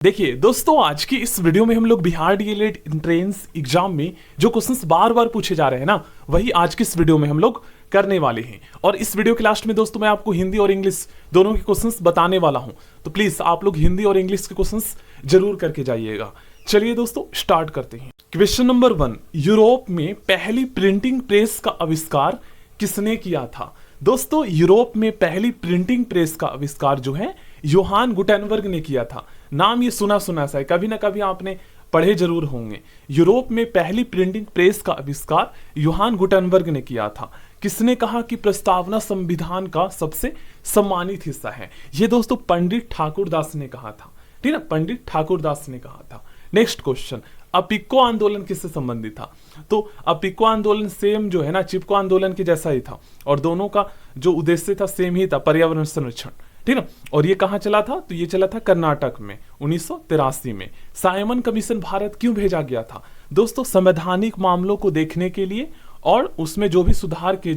देखिए दोस्तों, आज की इस वीडियो में हम लोग बिहार डीएलएड एंट्रेंस एग्जाम में जो क्वेश्चंस बार बार पूछे जा रहे हैं ना, वही आज की इस वीडियो में हम लोग करने वाले हैं। और इस वीडियो के लास्ट में दोस्तों मैं आपको हिंदी और इंग्लिश दोनों के क्वेश्चंस बताने वाला हूं, तो प्लीज आप लोग हिंदी और इंग्लिश के क्वेश्चंस जरूर करके जाइएगा। चलिए दोस्तों स्टार्ट करते हैं। क्वेश्चन नंबर 1, यूरोप में पहली प्रिंटिंग प्रेस का आविष्कार किसने किया था? दोस्तों यूरोप में पहली प्रिंटिंग प्रेस का आविष्कार जो है योहान गुटेनबर्ग ने किया था। नाम ये सुना सुना सा है, कभी ना कभी आपने पढ़े जरूर होंगे। यूरोप में पहली प्रिंटिंग प्रेस का आविष्कार योहान गुटेनबर्ग ने किया था। किसने कहा कि प्रस्तावना संविधान का सबसे सम्मानित हिस्सा है? ये दोस्तों पंडित ठाकुरदास ने कहा था, ठीक है, पंडित ठाकुरदास ने कहा था। नेक्स्ट क्वेश्चन, अपिको आंदोलन किससे संबंधित था? तो अपिको आंदोलन सेम जो है ना चिपको आंदोलन के जैसा ही था, और दोनों का जो उद्देश्य था सेम ही था, पर्यावरण संरक्षण, ठीक है। और ये कहां चला था? तो ये चला था कर्नाटक में 1983 में। साइमन कमीशन भारत क्यों भेजा गया था? दोस्तों संवैधानिक मामलों को देखने के लिए और उसमें जो भी सुधार किए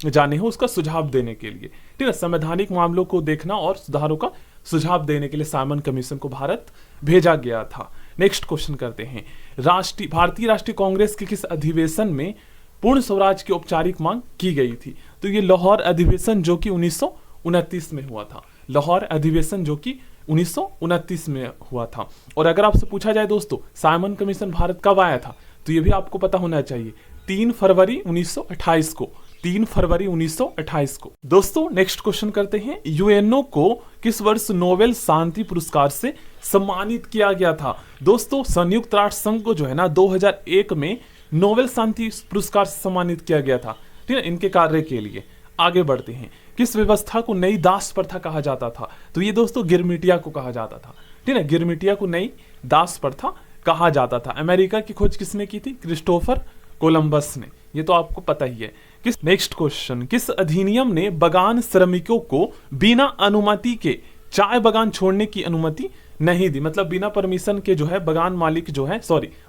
जाने हो उसका सुझाव देने के लिए, ठीक है। संवैधानिक मामलों को देखना और सुधारों का सुझाव देने के लिए साइमन कमीशन को भारत भेजा गया था। नेक्स्ट क्वेश्चन करते हैं। भारतीय राष्ट्रीय कांग्रेस के किस अधिवेशन में पूर्ण स्वराज की औपचारिक मांग की गई थी? तो ये लाहौर अधिवेशन जो कि 1929 में हुआ था। लाहौर अधिवेशन जो कि 1929 में हुआ था। और अगर आपसे पूछा जाए दोस्तों साइमन कमीशन भारत कब आया था, तो ये भी आपको पता होना चाहिए, 3 फरवरी 1928 को। 3 फरवरी 1928 को। दोस्तों नेक्स्ट क्वेश्चन करते हैं। यूएनओ को किस वर्ष नोबेल शांति पुरस्कार से सम्मानित किया गया था? दोस्तों संयुक्त राष्ट्र संघ को जो है ना 2001 में नोबेल शांति पुरस्कार से सम्मानित किया गया था, ठीक है, इनके कार्य के लिए। आगे बढ़ते हैं। किस व्यवस्था को नई दास प्रथा कहा जाता था? तो ये दोस्तों गिरमिटिया को कहा जाता था, ठीक है, गिरमिटिया को नई दास प्रथा कहा जाता था। अमेरिका की खोज किसने की थी? क्रिस्टोफर कोलंबस ने, ये तो आपको पता ही है। नेक्स्ट क्वेश्चन, किस अधिनियम ने बगान श्रमिकों को बिना अनुमति के चाय बगान छोड़ने की अनुमति नहीं दी? मतलब बिना परमिशन के जो है बगान मालिक जो है,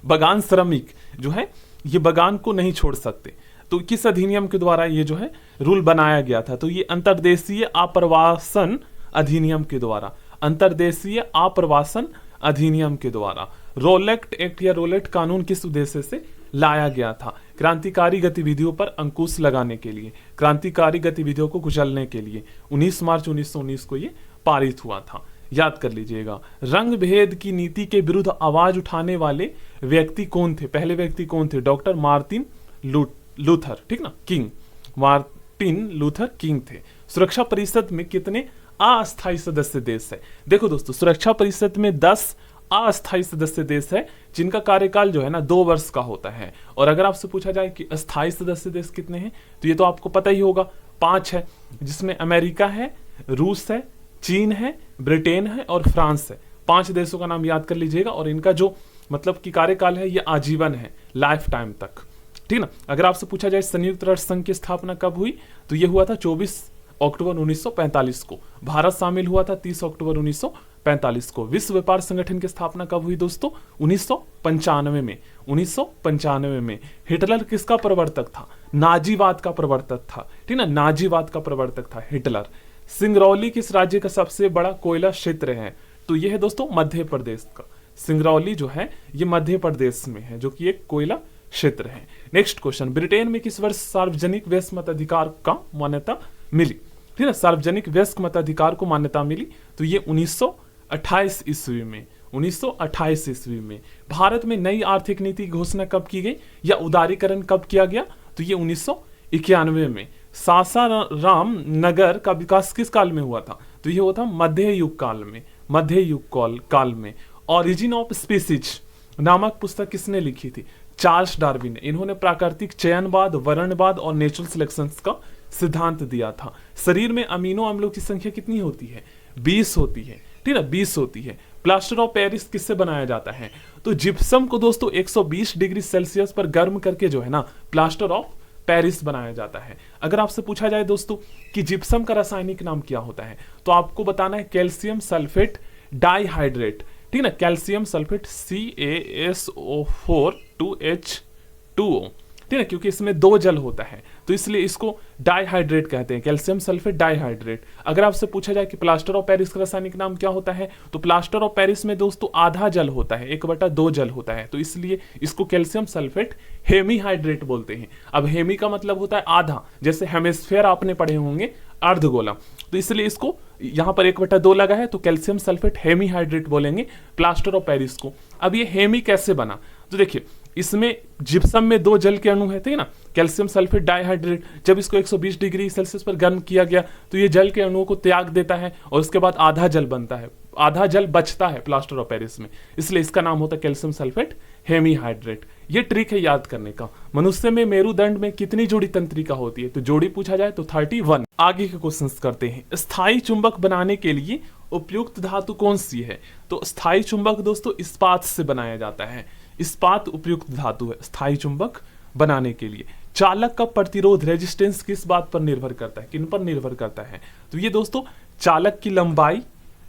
बगान श्रमिक जो है ये बगान को नहीं छोड़ सकते। तो किस अधिनियम के द्वारा ये जो है रूल बनाया गया था? तो ये अंतर्देशीय आप्रवासन अधिनियम के द्वारा, अंतर्देशीय आप्रवासन अधिनियम के द्वारा। रोलेट एक्ट या रोलेट कानून किस उद्देश्य से लाया गया था? क्रांतिकारी गतिविधियों पर अंकुश लगाने के लिए, क्रांतिकारी गतिविधियों को कुचलने के लिए 19 मार्च 1919 को ये पारित हुआ था, याद कर लीजिएगा। रंग भेद की नीति के विरुद्ध आवाज उठाने वाले व्यक्ति कौन थे? पहले व्यक्ति कौन थे? डॉक्टर मार्टिन लूथर, ठीक ना, किंग, मार्टिन लूथर किंग थे। सुरक्षा परिषद में कितने अस्थायी सदस्य देश है? देखो दोस्तों सुरक्षा परिषद में 10 अस्थायी सदस्य देश है जिनका कार्यकाल जो है ना 2 वर्ष का होता है। और अगर आपसे पूछा जाए कि अस्थायी सदस्य देश कितने हैं, तो ये तो आपको पता ही होगा, 5 है, जिसमें अमेरिका है, रूस है, चीन है, ब्रिटेन है और फ्रांस है। 5 देशों का नाम याद कर लीजिएगा। और इनका जो मतलब कि कार्यकाल है ये आजीवन है, लाइफ टाइम तक, ठीक ना। अगर आपसे पूछा जाए संयुक्त राष्ट्र संघ की स्थापना कब हुई, तो ये हुआ था 24 अक्टूबर 1945 को। भारत शामिल हुआ था 30 अक्टूबर 1945 को। विश्व व्यापार संगठन की स्थापना कब हुई दोस्तों? 1995 में। 1995 में। हिटलर किसका प्रवर्तक था? नाजीवाद का प्रवर्तक था, ठीक ना, नाजीवाद का प्रवर्तक था हिटलर। सिंगरौली किस राज्य का सबसे बड़ा कोयला क्षेत्र है? तो यह है दोस्तों मध्य प्रदेश का। सिंगरौली जो है ये मध्य प्रदेश में है, जो कि एक कोयला क्षेत्र है। नेक्स्ट क्वेश्चन, ब्रिटेन में किस वर्ष सार्वजनिक वयस्क मताधिकार का मान्यता मिली? ठीक है, सार्वजनिक वयस्क मताधिकार को मान्यता मिली, तो ये 1928 ईस्वी में। 1928 ईस्वी में। भारत में नई आर्थिक नीति की घोषणा कब की गई या उदारीकरण कब किया गया? तो ये 1991 में। सासाराम नगर का विकास किस काल में हुआ था? तो ये हुआ था मध्य युग काल में। मध्य युग काल में। ऑरिजिन ऑफ स्पीसीज नामक पुस्तक किसने लिखी थी? चार्ल्स डार्विन ने। इन्होंने प्राकृतिक चयनवाद, वर्णवाद और नेचुरल सिलेक्शन का सिद्धांत दिया था। शरीर में अमीनो अम्लों की संख्या कितनी होती है? 20 होती है, ठीक है, 20 होती है। प्लास्टर ऑफ पेरिस किससे बनाया जाता है? तो जिप्सम को दोस्तों 120 डिग्री सेल्सियस पर गर्म करके जो है ना प्लास्टर ऑफ पेरिस बनाया जाता है। अगर आपसे पूछा जाए दोस्तों कि जिप्सम का रासायनिक नाम क्या होता है, तो आपको बताना है कैल्शियम सल्फेट डाइहाइड्रेट, ठीक है ना, कैल्शियम सल्फेट CaSO4 2H2O, ठीक है, क्योंकि इसमें 2 जल होता है तो इसलिए इसको डाइहाइड्रेट कहते हैं, कैल्शियम सल्फेट डाइहाइड्रेट। अगर आपसे पूछा जाए कि प्लास्टर ऑफ पेरिस का रासायनिक नाम क्या होता है, तो प्लास्टर ऑफ पेरिस में दोस्तों आधा जल होता है, 1/2 जल होता है, तो इसलिए इसको कैल्शियम सल्फेट हेमीहाइड्रेट बोलते हैं। अब हेमी का मतलब होता है आधा, जैसे हेमिस्फेयर आपने पढ़े होंगे अर्धगोला, तो इसलिए इसको यहां पर 1/2 लगा है तो कैल्शियम सल्फेट हेमीहाइड्रेट बोलेंगे प्लास्टर ऑफ पेरिस को। अब ये हेमी कैसे बना, तो देखिए इसमें जिप्सम में 2 जल के अणु है, ठीक है ना, कैल्शियम सल्फेट डाइहाइड्रेट। जब इसको 120 डिग्री सेल्सियस पर गर्म किया गया तो ये जल के अणुओं को त्याग देता है और उसके बाद आधा जल बनता है, आधा जल बचता है प्लास्टर ऑफ पेरिस में, इसलिए इसका नाम होता है कैल्शियम सल्फेट हेमीहाइड्रेट। ये ट्रिक है याद करने का। मनुष्य में मेरुदंड में कितनी जोड़ी तंत्रिका होती है, तो जोड़ी पूछा जाए तो 31। आगे के क्वेश्चंस करते हैं। स्थायी चुंबक बनाने के लिए उपयुक्त धातु कौन सी है, तो स्थायी चुंबक दोस्तों इस्पात से बनाया जाता है, इस्पात उपयुक्त धातु है स्थायी चुंबक बनाने के लिए। चालक का प्रतिरोध रेजिस्टेंस किस बात पर निर्भर करता है, किन पर निर्भर करता है, तो ये दोस्तों चालक की लंबाई,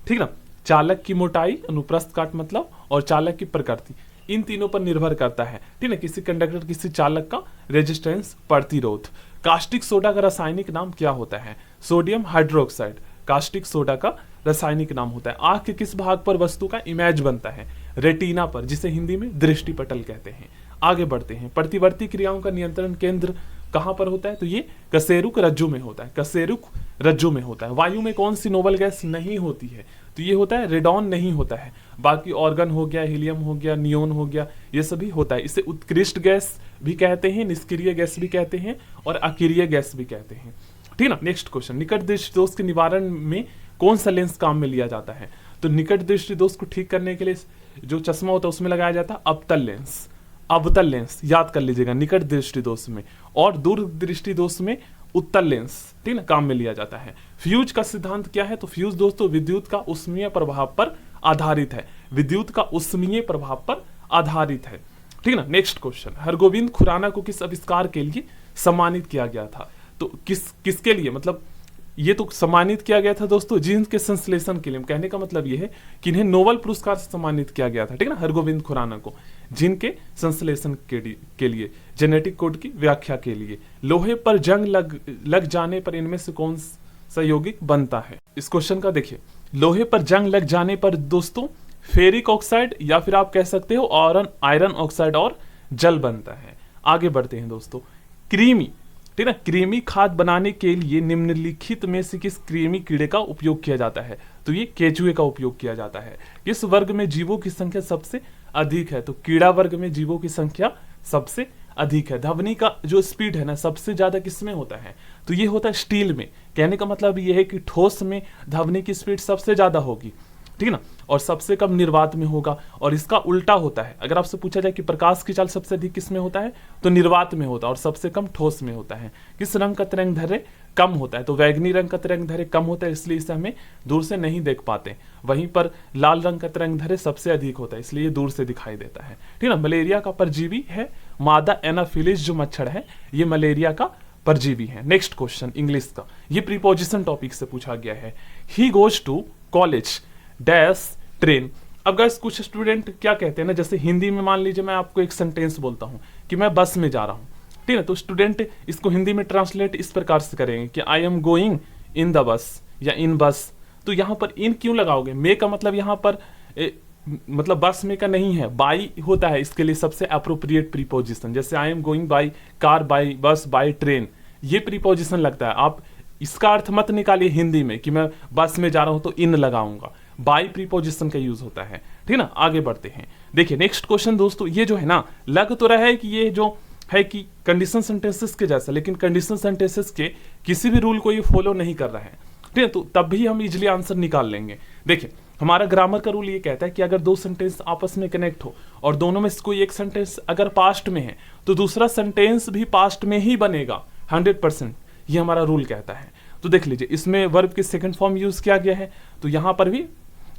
ठीक ना, चालक की मोटाई अनुप्रस्थ काट मतलब, और चालक की प्रकृति, इन तीनों पर निर्भर करता है, ठीक है, किसी कंडक्टर किसी चालक का रेजिस्टेंस प्रतिरोध। कास्टिक सोडा का रासायनिक नाम क्या होता है, सोडियम हाइड्रोक्साइड कास्टिक सोडा का रासायनिक नाम होता है। आंख के किस भाग पर वस्तु का इमेज बनता है, रेटिना पर, जिसे हिंदी में दृष्टि पटल कहते हैं। आगे बढ़ते हैं। प्रतिवर्ती क्रियाओं का नियंत्रण केंद्र कहां पर होता है, तो ये कशेरुक रज्जु में होता है, कशेरुक रज्जु में होता है। वायु में कौन सी नोबल गैस नहीं होती है, तो ये होता है रेडॉन नहीं होता है, बाकी ऑर्गन हो गया, हीलियम हो गया, नियोन हो गया, ये सभी होता है। इसे उत्कृष्ट गैस भी कहते हैं, निष्क्रिय गैस भी कहते हैं और अक्रिय गैस भी कहते हैं, ठीक ना। नेक्स्ट क्वेश्चन, निकट दृष्टि दोष के निवारण में कौन सा लेंस काम में लिया जाता है, तो निकट दृष्टि दोष को ठीक करने के लिए जो चश्मा होता है उसमें लगाया जाता है अवतल लेंस, अवतल लेंस याद कर लीजिएगा निकट दृष्टि दोष में, और दूर दृष्टि दोष में उत्तल लेंस, ठीक ना, काम में लिया जाता है। फ्यूज का सिद्धांत क्या है, तो फ्यूज दोस्तों विद्युत का उष्मीय प्रभाव पर आधारित है, विद्युत का उष्मीय प्रभाव पर आधारित है, ठीक ना। नेक्स्ट क्वेश्चन, हरगोविंद खुराना को किस आविष्कार के लिए सम्मानित किया गया था, तो किसके लिए, मतलब ये तो सम्मानित किया गया था दोस्तों जीन्स के संश्लेषण के लिए। कहने का मतलब ये है कि इन्हें नोबेल पुरस्कार से सम्मानित किया गया था, ठीक है ना, हरगोविंद खुराना को जीन के संश्लेषण के लिए, जेनेटिक कोड की व्याख्या के लिए। लोहे पर जंग लग जाने पर इनमें से कौन सा यौगिक बनता है, इस क्वेश्चन का देखिए, लोहे पर जंग लग जाने पर दोस्तों फेरिक ऑक्साइड या फिर आप कह सकते हो आयरन ऑक्साइड और जल बनता है। आगे बढ़ते हैं दोस्तों, कृमि, ठीक है, कृमि खाद बनाने के लिए निम्नलिखित में से किस कृमि कीड़े का उपयोग किया जाता है, तो ये केचुए का उपयोग किया जाता है। किस वर्ग में जीवों की संख्या सबसे अधिक है, तो कीड़ा वर्ग में जीवों की संख्या सबसे अधिक है। ध्वनि का जो स्पीड है ना सबसे ज्यादा किसमें होता है, तो ये होता है स्टील में। कहने का मतलब ये है कि ठोस में ध्वनि की स्पीड सबसे ज्यादा होगी, ठीक है ना, और सबसे कम निर्वात में होगा। और इसका उल्टा होता है, अगर आपसे पूछा जाए कि प्रकाश की चाल सबसे अधिक किस में होता है, तो निर्वात में होता है और सबसे कम ठोस में होता है। किस रंग का तरंग दैर्घ्य कम होता है, तो बैगनी रंग का तरंग दैर्घ्य कम होता है, इसलिए इसे हमें दूर से नहीं देख पाते। वहीं पर लाल रंग का तरंग दैर्घ्य सबसे अधिक होता है, इसलिए दूर से दिखाई देता है, ठीक है ना। मलेरिया का परजीवी है मादा एनाफिलिस, जो मच्छर है ये मलेरिया का परजीवी है। नेक्स्ट क्वेश्चन इंग्लिश का, ये प्रीपोजिशन टॉपिक से पूछा गया है। He goes to college dash train. अब गाइस कुछ स्टूडेंट क्या कहते हैं ना, जैसे हिंदी में मान लीजिए मैं आपको एक सेंटेंस बोलता हूं कि मैं बस में जा रहा हूं, ठीक है, तो स्टूडेंट इसको हिंदी में ट्रांसलेट इस प्रकार से करेंगे कि I am going in the bus या इन बस। तो यहां पर इन क्यों लगाओगे, मे का मतलब यहां पर मतलब बस में का नहीं है, बाई होता है इसके लिए सबसे अप्रोप्रिएट प्रीपोजिशन। जैसे I am going by car, by bus, by train, ये प्रीपोजिशन लगता है। आप इसका अर्थ मत निकालिए हिंदी में कि मैं बस में जा रहा हूं तो इन लगाऊंगा, बाई प्रीपोजिशन का यूज होता है, ठीक ना। आगे बढ़ते हैं, देखिए नेक्स्ट क्वेश्चन दोस्तों, ये जो है ना लग तो रहा है कि ये जो है कि कंडीशन सेंटेंसेस के जैसा, लेकिन कंडीशन सेंटेंसेस के किसी भी रूल को ये फॉलो नहीं कर रहा है, ठीक है, तो तब भी हम इजिली आंसर निकाल लेंगे। देखिए हमारा ग्रामर का रूल ये कहता है कि अगर दो सेंटेंस आपस में कनेक्ट हो और दोनों में से कोई एक सेंटेंस अगर पास्ट में है तो दूसरा सेंटेंस भी पास्ट में ही बनेगा 100%, ये हमारा रूल कहता है। तो देख लीजिए इसमें वर्ब के सेकंड फॉर्म यूज किया गया है, तो यहां पर भी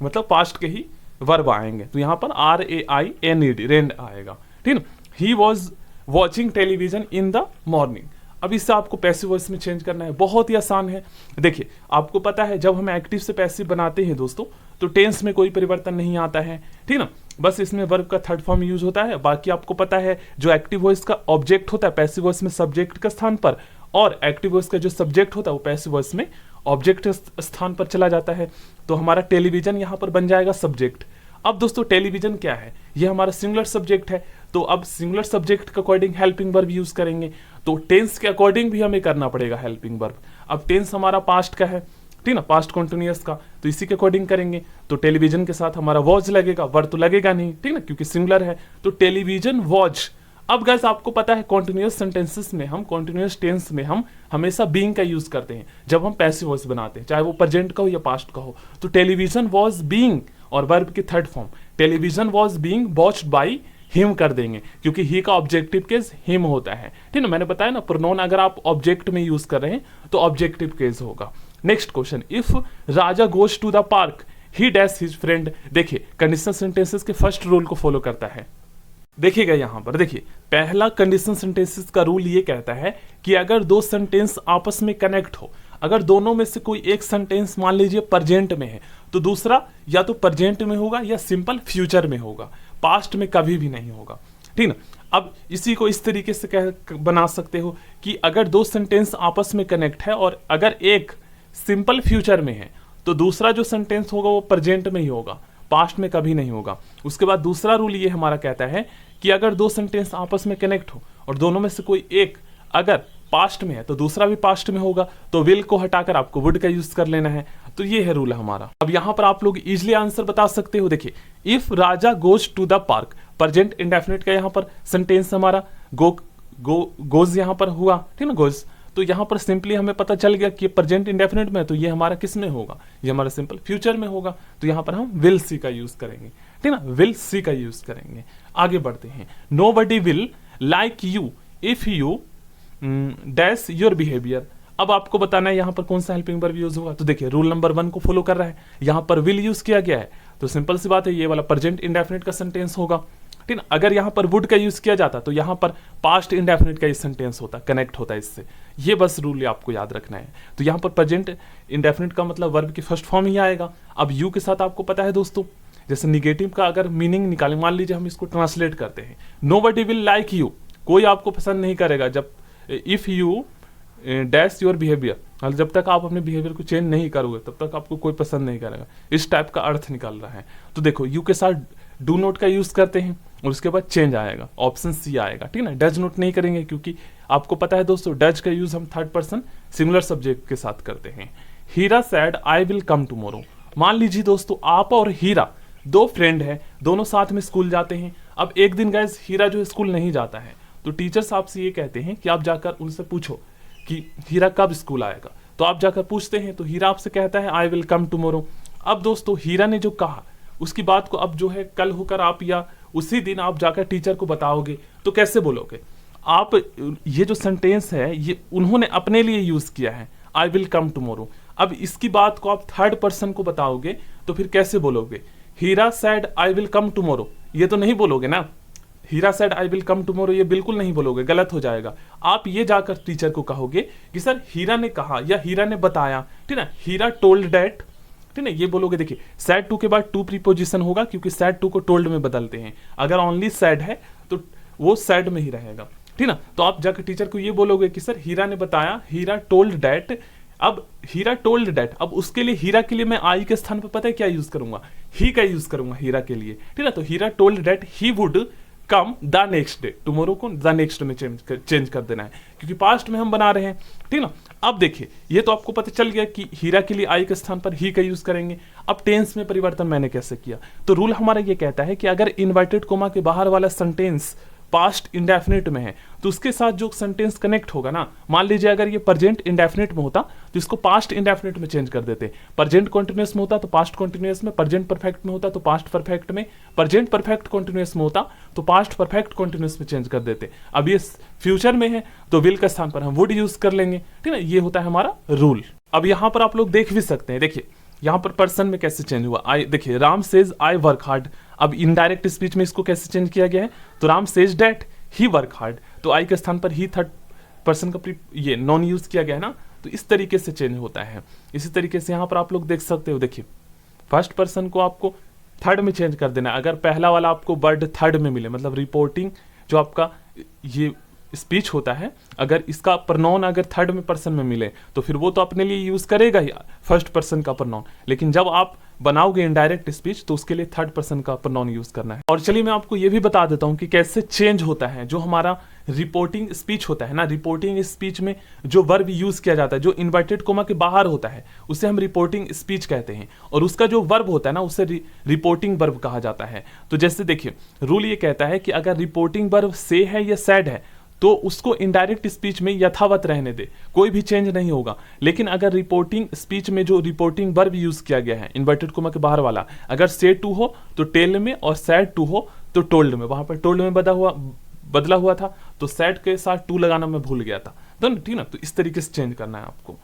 मतलब पास्ट के ही वर्ब आएंगे, तो यहां पर RAINED रेंड आएगा, ठीक है। He was watching television in the morning. अब इससे आपको पैसिव वॉइस में चेंज करना है, बहुत ही आसान है। देखिए आपको पता है जब हम एक्टिव से पैसिव बनाते हैं दोस्तों तो टेंस में कोई परिवर्तन नहीं आता है, ठीक ना। बस इसमें वर्ब का थर्ड फॉर्म यूज होता है। बाकी आपको पता है जो एक्टिव वॉइस का ऑब्जेक्ट होता है पैसिव वॉइस में सब्जेक्ट के स्थान पर, और एक्टिव वॉइस का जो सब्जेक्ट होता है वो पैसिव वॉइस में ऑब्जेक्ट स्थान पर चला जाता है। तो हमारा टेलीविजन यहाँ पर बन जाएगा सब्जेक्ट। अब दोस्तों टेलीविजन क्या है, ये हमारा सिंगुलर सब्जेक्ट है, तो अब सिंगुलर सब्जेक्ट के अकॉर्डिंग हेल्पिंग वर्ब यूज करेंगे। तो टेंस के अकॉर्डिंग भी हमें करना पड़ेगा हेल्पिंग वर्ब। अब टेंस हमारा पास्ट का है, ठीक ना, पास्ट कॉन्टिन्यूअस का, तो इसी के अकॉर्डिंग करेंगे। तो टेलीविजन के साथ हमारा वॉज लगेगा, वर्ब तो लगेगा नहीं, ठीक ना, क्योंकि सिंगुलर है। तो टेलीविजन वॉच। अब गाइस आपको पता है कॉन्टिन्यूअस सेंटेंसेस में हम, कॉन्टिन्यूअस टेंस में हम हमेशा बीइंग का यूज करते हैं जब हम पैसिव वॉइस बनाते हैं, चाहे वो प्रेजेंट का हो या पास्ट का हो। तो टेलीविजन वॉज बीइंग और वर्ब की third form television was being watched by him कर देंगे, क्योंकि ही का ऑब्जेक्टिव केस हिम होता है, ठीक है। मैंने बताया ना प्रोनाउन अगर आप ऑब्जेक्ट में यूज कर रहे हैं तो ऑब्जेक्टिव केस होगा। Next question, if Raja goes to the park he dash his friend. देखिए कंडीशनल सेंटेंसेस के फर्स्ट रूल को फॉलो करता है। देखिएगा यहाँ पर, देखिए पहला कंडीशनल सेंटेंसेस का रूल ये कहता है कि अगर दो सेंटेंस आपस में कनेक्ट हो, अगर दोनों में से कोई एक सेंटेंस मान लीजिए प्रेजेंट में है तो दूसरा या तो प्रेजेंट में होगा या सिंपल फ्यूचर में होगा, पास्ट में कभी भी नहीं होगा, ठीक ना। अब इसी को इस तरीके से बना सकते हो कि अगर दो सेंटेंस आपस में कनेक्ट है और अगर एक सिंपल फ्यूचर में है तो दूसरा जो सेंटेंस होगा वो प्रेजेंट में ही होगा, पास्ट में कभी नहीं होगा। उसके बाद दूसरा रूल ये हमारा कहता है कि अगर दो सेंटेंस आपस में कनेक्ट हो और दोनों में से कोई एक अगर पास्ट में है तो दूसरा भी पास्ट में होगा, तो विल को हटाकर आपको वुड का यूज कर लेना है। तो ये है रूल हमारा। अब यहाँ पर आप लोग इजिली आंसर बता सकते हो। देखिए if Raja goes to the park, present indefinite का यहाँ पर सेंटेंस हमारा गोज यहाँ पर हुआ, ठीक ना, गोज। तो यहाँ पर सिंपली हमें पता चल गया कि प्रेजेंट इंडेफिनिट में, तो ये हमारा किस में होगा, ये हमारा सिंपल फ्यूचर में होगा। तो यहाँ पर हम विल सी का यूज करेंगे, ठीक ना, विल सी का यूज करेंगे। आगे बढ़ते हैं, nobody will like you if you dash your behaviour. अब आपको बताना है यहाँ पर कौन सा हेल्पिंग वर्ब यूज होगा। तो देखिए रूल नंबर 1 को फॉलो कर रहा है, यहाँ पर विल यूज किया गया है, तो सिंपल सी बात है ये वाला प्रेजेंट इंडेफिनिट का सेंटेंस होगा, ठीक ना। अगर यहाँ पर वुड का यूज किया जाता तो यहाँ पर पास्ट इंडेफिनिट का सेंटेंस होता, कनेक्ट होता इससे। ये बस रूल आपको याद रखना है। तो यहाँ पर प्रेजेंट इंडेफिनिट का मतलब वर्ब की फर्स्ट फॉर्म ही आएगा। अब यू के साथ आपको पता है दोस्तों, जैसे निगेटिव का अगर मीनिंग निकालें, मान लीजिए हम इसको ट्रांसलेट करते हैं, नोबडी विल लाइक यू, कोई आपको पसंद नहीं करेगा जब if you dash your behaviour, जब तक आप अपने बिहेवियर को चेंज नहीं करोगे तब तक आपको कोई पसंद नहीं करेगा, इस टाइप का अर्थ निकल रहा है। तो देखो यू के साथ डू नोट का यूज करते हैं और उसके बाद चेंज आएगा, ऑप्शन सी आएगा, ठीक ना। डज नोट नहीं करेंगे क्योंकि आपको पता है दोस्तों डज का यूज हम थर्ड पर्सन सिंगुलर सब्जेक्ट के साथ करते हैं। Heera said I will come tomorrow. मान लीजिए दोस्तों आप और हीरा दो फ्रेंड है, दोनों साथ में स्कूल जाते हैं। अब एक दिन गाइस हीरा जो स्कूल नहीं जाता है, तो टीचर्स आपसे ये कहते हैं कि आप जाकर उनसे पूछो कि हीरा कब स्कूल आएगा। तो आप जाकर पूछते हैं तो हीरा आपसे कहता है आई विल कम टुमारो। अब दोस्तों हीरा ने जो कहा उसकी बात को अब जो है कल होकर आप या उसी दिन आप जाकर टीचर को बताओगे, तो कैसे बोलोगे आप। ये जो सेंटेंस है ये उन्होंने अपने लिए यूज किया है, आई विल कम टुमारो। अब इसकी बात को आप थर्ड पर्सन को बताओगे तो फिर कैसे बोलोगे, Hira said I will come tomorrow, ये तो नहीं बोलोगे ना। Hira said I will come tomorrow ये बिल्कुल नहीं बोलोगे, गलत हो जाएगा। आप ये जाकर टीचर को कहोगे कि सर हीरा ने कहा या हीरा ने बताया, ठीक ना, हीरा टोल्ड दैट, ठीक ना, ये बोलोगे। देखिए सैड टू के बाद टू प्रीपोजिशन होगा क्योंकि सैड टू को टोल्ड में बदलते हैं। अगर ओनली सैड है तो वो सैड में ही रहेगा, ठीक ना। तो आप जाकर टीचर को ये बोलोगे कि सर हीरा ने बताया, हीरा टोल्ड दैट। अब हीरा टोल्ड दैट, अब उसके लिए हीरा के लिए मैं आई के स्थान पर पता है क्या यूज करूंगा, ही का यूज करूंगा हीरा के लिए, ठीक है। तो Hira told that he would come the next day, tomorrow को द नेक्स्ट में चेंज कर देना है क्योंकि पास्ट में हम बना रहे हैं, ठीक ना। अब देखिए ये तो आपको पता चल गया कि हीरा के लिए आई के स्थान पर ही का यूज करेंगे। अब टेंस में परिवर्तन मैंने कैसे किया, तो रूल हमारा ये कहता है कि अगर इन्वर्टेड कोमा के बाहर वाला सेंटेंस पास्ट इंडेफिनिट में है तो उसके साथ जो सेंटेंस कनेक्ट होगा ना, मान लीजिए अगर ये प्रेजेंट इंडेफिनिट में होता तो इसको पास्ट इंडेफिनिट में चेंज कर देते। प्रेजेंट कॉन्टिन्यूअस में होता तो पास्ट कॉन्टिन्यूअस में, प्रेजेंट परफेक्ट में होता तो पास्ट परफेक्ट में, प्रेजेंट परफेक्ट कॉन्टिन्यूअस में होता तो पास्ट परफेक्ट कॉन्टिन्यूअस में चेंज कर देते। अब ये फ्यूचर में है तो विल का स्थान पर हम वुड यूज कर लेंगे, ठीक है। ये होता है हमारा रूल। अब यहाँ पर आप लोग देख भी सकते हैं, देखिए यहाँ पर पर्सन में कैसे चेंज हुआ। आई देखिए Ram says I work hard. अब इनडायरेक्ट स्पीच में इसको कैसे चेंज किया गया है, तो Ram says that he work hard, तो आई के स्थान पर ही थर्ड पर्सन का ये नॉन यूज किया गया है ना, तो इस तरीके से चेंज होता है। इसी तरीके से यहाँ पर आप लोग देख सकते हो, देखिए फर्स्ट पर्सन को आपको थर्ड में चेंज कर देना। अगर पहला वाला आपको वर्ड थर्ड में मिले, मतलब रिपोर्टिंग जो आपका ये स्पीच होता है, अगर इसका प्रोनाउन अगर थर्ड में पर्सन में मिले तो फिर वो तो अपने लिए यूज करेगा ही फर्स्ट पर्सन का प्रोनाउन, लेकिन जब आप बनाओगे इनडायरेक्ट स्पीच तो उसके लिए थर्ड पर्सन का प्रोनाउन यूज करना है। और चलिए मैं आपको ये भी बता देता हूं कि कैसे चेंज होता है जो हमारा रिपोर्टिंग स्पीच होता है ना। रिपोर्टिंग स्पीच में जो वर्ब यूज किया जाता है, जो इन्वर्टेड कोमा के बाहर होता है, उसे हम रिपोर्टिंग स्पीच कहते हैं। और उसका जो वर्ब होता है ना, उसे रिपोर्टिंग वर्ब कहा जाता है। तो जैसे देखिए, रूल ये कहता है कि अगर रिपोर्टिंग वर्ब से है या सैड है तो उसको इनडायरेक्ट स्पीच में यथावत रहने दे, कोई भी चेंज नहीं होगा। लेकिन अगर रिपोर्टिंग स्पीच में जो रिपोर्टिंग वर्ब यूज किया गया है इन्वर्टेड कोमा के बाहर वाला, अगर से टू हो तो टेल में, और सैड टू हो तो टोल्ड में, वहां पर टोल्ड में बदला हुआ था तो सैड के साथ टू लगाना मैं भूल गया था, तो ठीक ना। तो इस तरीके से चेंज करना है आपको।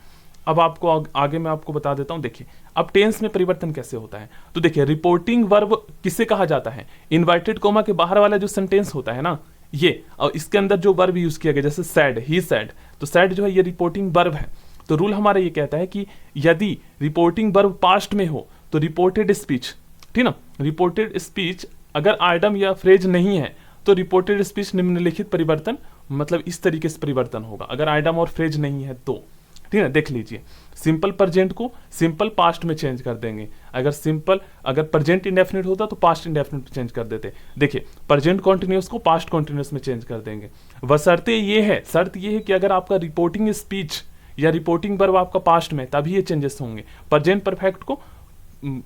अब आपको आगे मैं आपको बता देता हूं। देखिए अब टेंस में परिवर्तन कैसे होता है। तो देखिए रिपोर्टिंग वर्ब किसे कहा जाता है, इन्वर्टेड कोमा के बाहर वाला जो सेंटेंस होता है ना ये, और इसके अंदर जो वर्ब यूज किया गया, जैसे सैड, ही सैड, तो सैड जो है ये रिपोर्टिंग वर्ब है। तो रूल हमारा ये कहता है कि यदि रिपोर्टिंग वर्ब पास्ट में हो तो रिपोर्टेड स्पीच, ठीक ना, रिपोर्टेड स्पीच अगर आइटम या फ्रेज नहीं है तो रिपोर्टेड स्पीच निम्नलिखित परिवर्तन, मतलब इस तरीके से परिवर्तन होगा अगर आइटम और फ्रेज नहीं है तो, ठीक है। देख लीजिए, सिंपल प्रेजेंट को सिंपल पास्ट में चेंज कर देंगे। अगर प्रेजेंट इंडेफिनिट होता तो पास्ट इंडेफिनिट में चेंज कर देते। देखिए प्रेजेंट कॉन्टिन्यूअस को पास्ट कॉन्टिन्यूअस में चेंज कर देंगे। बशर्ते ये है, शर्त ये है कि अगर आपका रिपोर्टिंग स्पीच या रिपोर्टिंग वर्ब आपका पास्ट में, तभी ये चेंजेस होंगे। प्रेजेंट परफेक्ट को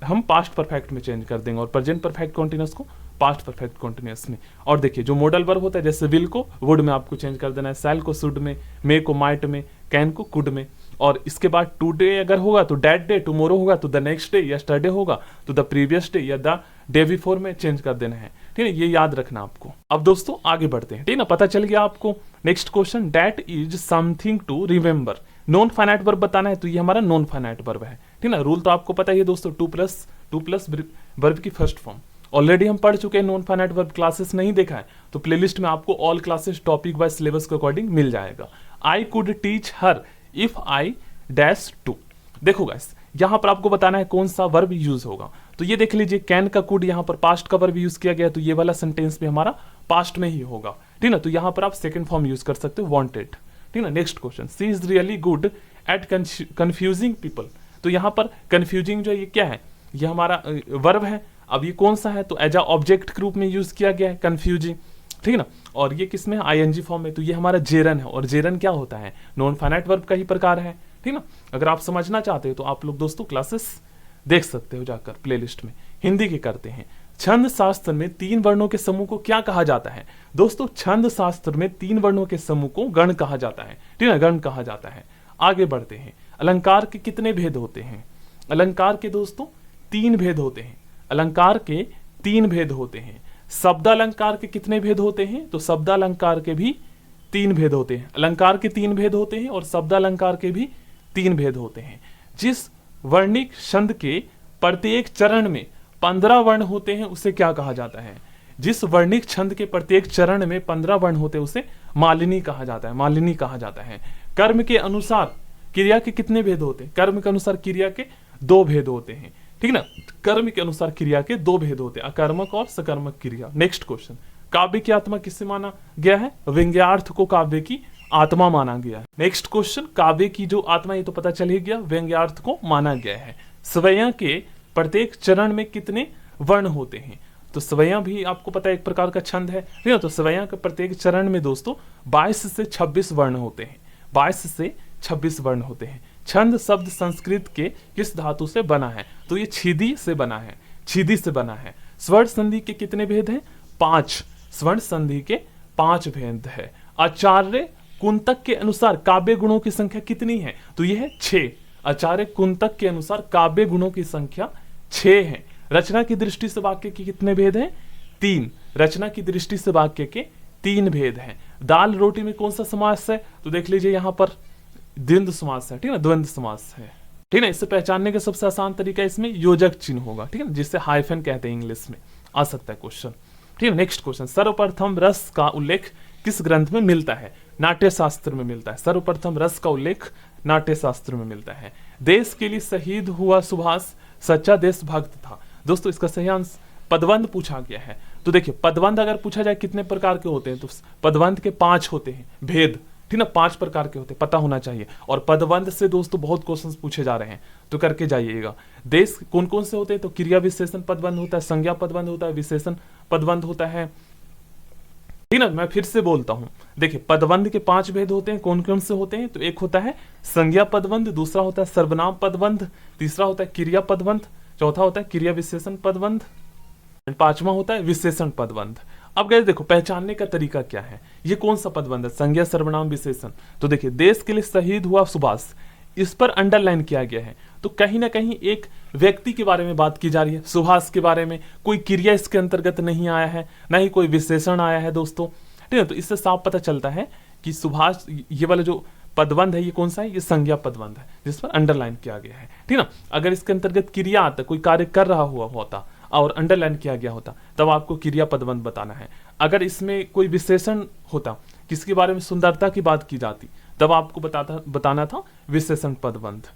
हम पास्ट परफेक्ट में चेंज कर देंगे और प्रेजेंट परफेक्ट कॉन्टिन्यूअस को पास्ट परफेक्ट कॉन्टिन्यूअस में। और देखिए जो मॉडल वर्ब होता है, जैसे विल को वुड में आपको चेंज कर देना है, शैल को शुड में, मे को माइट में, कैन को कुड में। और इसके बाद टुडे अगर होगा तो दैट डे, टुमारो होगा तो द नेक्स्ट डे, यस्टरडे होगा तो द प्रीवियस डे या द डे बिफोर में चेंज कर देना है, ठीक है। ये याद रखना आपको। अब दोस्तों आगे बढ़ते हैं, ठीक है ना, पता चल गया आपको। Next question, that is something to remember. Non finite verb बताना है तो ये हमारा नॉन फाइनाइट वर्ब है, ठीक ना। रूल तो आपको पता ही है दोस्तों, टू प्लस वर्ब की फर्स्ट फॉर्म ऑलरेडी हम पढ़ चुके हैं। नॉन फाइनाइट वर्ब क्लासेस नहीं देखा है तो प्लेलिस्ट में आपको all classes topic wise syllabus के अकॉर्डिंग मिल जाएगा। I could teach her if I dash to. देखो गाइस, यहां पर आपको बताना है कौन सा वर्ब यूज होगा। तो ये देख लीजिए, कैन का कुड यहां पर पास्ट का वर्ब यूज किया गया, तो ये वाला सेंटेंस भी हमारा पास्ट में ही होगा, ठीक ना। तो यहां पर आप सेकंड फॉर्म यूज कर सकते हो, वांटेड, ठीक ना। Next question, she is really good at confusing people. तो यहां पर कंफ्यूजिंग जो है ये क्या है, ये हमारा वर्ब है। अब ये कौन सा है, तो एज अ ऑब्जेक्ट के रूप में यूज किया गया है कंफ्यूजिंग, ठीक ना। और ये किसमें, आईएनजी फॉर्म में, तो ये हमारा जेरन है। और जेरन क्या होता है, नॉन फाइनाइट वर्ब का ही प्रकार है, ठीक ना। अगर आप समझना चाहते हो तो आप लोग दोस्तों क्लासेस देख सकते हो जाकर प्लेलिस्ट में। हिंदी के करते हैं, छंद शास्त्र में 3 वर्णों के समूह को क्या कहा जाता है। दोस्तों छंद शास्त्र में 3 वर्णों के समूह को गण कहा जाता है, ठीक है, गण कहा जाता है। आगे बढ़ते हैं, अलंकार के कितने भेद होते हैं। अलंकार के दोस्तों 3 भेद होते हैं। अलंकार के 3 भेद होते हैं। शब्दालंकार के कितने भेद होते हैं, तो शब्दालंकार के भी 3 भेद होते हैं। अलंकार के 3 भेद होते हैं और शब्दालंकार के भी 3 भेद होते हैं। जिस वर्णिक छंद के प्रत्येक चरण में 15 वर्ण होते हैं उसे क्या कहा जाता है। जिस वर्णिक छंद के प्रत्येक चरण में 15 वर्ण होते हैं उसे मालिनी कहा जाता है, मालिनी कहा जाता है। कर्म के अनुसार क्रिया के कितने भेद होते हैं, कर्म के अनुसार क्रिया के 2 भेद होते हैं, ठीक ना। कर्म के अनुसार क्रिया के 2 भेद होते हैं, अकर्मक और सकर्मक क्रिया। नेक्स्ट क्वेश्चन, काव्य की आत्मा किससे माना गया है, व्यंग्यार्थ को काव्य की आत्मा माना गया है। नेक्स्ट क्वेश्चन, काव्य की जो आत्मा, ये तो पता चल ही गया, व्यंग्यार्थ को माना गया है। स्वयं के प्रत्येक चरण में कितने वर्ण होते हैं, तो स्वयं भी आपको पता है एक प्रकार का छंद है, ठीक है। तो स्वयं के प्रत्येक चरण में दोस्तों 22 से 26 वर्ण होते हैं, 22 से 26 वर्ण होते हैं। छंद शब्द संस्कृत के किस धातु से बना है, तो ये छिदी से बना है, छिदी से बना है। स्वर्ण संधि के कितने भेद हैं, 5। स्वर्ण संधि के 5 भेद है। आचार्य कुंतक के अनुसार काव्य गुणों की संख्या कितनी है, तो यह है 6। आचार्य कुंतक के अनुसार काव्य गुणों की संख्या 6 है। रचना की दृष्टि से वाक्य के कितने भेद हैं, 3। रचना की दृष्टि से वाक्य के 3 भेद हैं। दाल रोटी में कौन सा समास है, तो देख लीजिए यहां पर द्वंद्व समास है, ठीक है, द्वंद्व समास है, ठीक है। इससे पहचानने का सबसे आसान तरीका इसमें योजक चिन्ह होगा, ठीक है, जिससे हाइफन कहते हैं इंग्लिश में, आ सकता है क्वेश्चन, ठीक है। नेक्स्ट क्वेश्चन, सर्वप्रथम रस का उल्लेख किस ग्रंथ में मिलता है, नाट्य शास्त्र में मिलता है। सर्वप्रथम रस का उल्लेख नाट्य शास्त्र में मिलता है। देश के लिए शहीद हुआ सुभाष सच्चा देशभक्त था, दोस्तों इसका सही आंसर पदबंध पूछा गया है। तो देखिए पदबंध अगर पूछा जाए कितने प्रकार के होते हैं, तो पदबंध के 5 होते हैं, भेद, ठीक ना, 5 प्रकार के होते हैं, पता होना चाहिए। और पदबंध से दोस्तों बहुत क्वेश्चंस पूछे जा रहे हैं, तो करके जाइएगा। देश कौन कौन से होते हैं, तो क्रिया विशेषण पदबंध होता है, संज्ञा पदबंध होता है, विशेषण पदबंध होता है, ठीक ना। मैं फिर से बोलता हूं, देखिए पदबंध के 5 भेद होते हैं, कौन कौन से होते हैं, तो एक होता है संज्ञा पदबंध, दूसरा होता है सर्वनाम पदबंध, तीसरा होता है क्रिया पदबंध, चौथा होता है क्रिया विशेषण पदबंध, पांचवा होता है विशेषण पदबंध। अब गाइस देखो पहचानने का तरीका क्या है, ये कौन सा पदबंध है, संज्ञा सर्वनाम विशेषण। तो देखिए देश के लिए शहीद हुआ सुभाष, इस पर अंडरलाइन किया गया है, तो कहीं ना कहीं एक व्यक्ति के बारे में बात की जा रही है, सुभाष के बारे में। कोई क्रिया इसके अंतर्गत नहीं आया है, ना ही कोई विशेषण आया है दोस्तों, ठीक है। तो इससे साफ पता चलता है कि सुभाष, ये वाला जो पदबंध है ये कौन सा है, ये संज्ञा पदबंध है, जिस पर अंडरलाइन किया गया है, ठीक ना। अगर इसके अंतर्गत क्रिया आता, कोई कार्य कर रहा हुआ होता और अंडरलाइन किया गया होता, तब आपको क्रिया पदबंध बताना है। अगर इसमें कोई विशेषण होता, किसके बारे में, सुंदरता की बात की जाती, तब आपको बताना था विशेषण पदबंध।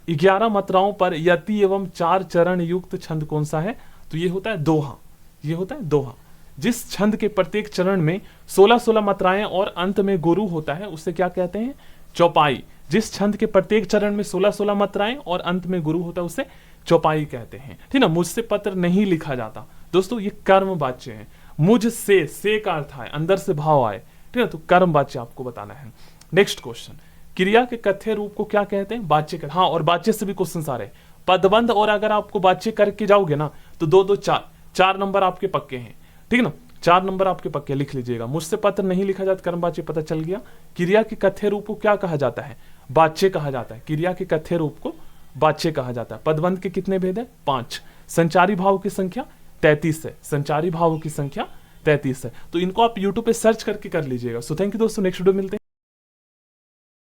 11 मात्राओं पर यति एवं 4 चरण युक्त छंद कौन सा है, तो ये होता है दोहा, ये होता है दोहा। जिस छंद के प्रत्येक चरण में 16-16 मात्राएं और अंत में गुरु होता है, उससे क्या कहते हैं, चौपाई। जिस छंद के प्रत्येक चरण में 16-16 मात्राएं और अंत में गुरु होता है, उसे चौपाई कहते हैं, ठीक ना। मुझसे पत्र नहीं लिखा जाता, दोस्तों ये कर्म वाच्य है। मुझसे, से का अर्थ है अंदर से भाव आए, ठीक है, तो कर्म वाच्य आपको बताना है। नेक्स्ट क्वेश्चन, क्रिया के कथ्य रूप को क्या कहते हैं, वाच्य कर। हाँ, और वाच्य से भी क्वेश्चन आ रहे हैं, पदबंध, और अगर आपको वाच्य करके जाओगे ना तो 2-2 4 नंबर आपके पक्के हैं, ठीक ना, 4 नंबर आपके पक्के, लिख लीजिएगा। मुझसे पत्र नहीं लिखा जाता, कर्म वाच्य पता चल गया। क्रिया के कथ्य रूप को क्या कहा जाता है, वाच्य कहा जाता है। क्रिया के कथ्य रूप को वाच्य कहा जाता है। पदबंध के कितने भेद है, 5। संचारी भाव की संख्या 33 है, संचारी भावों की संख्या 33 है। तो इनको आप YouTube पे सर्च करके कर लीजिएगा। सो थैंक यू दोस्तों, नेक्स्ट वीडियो मिलते हैं।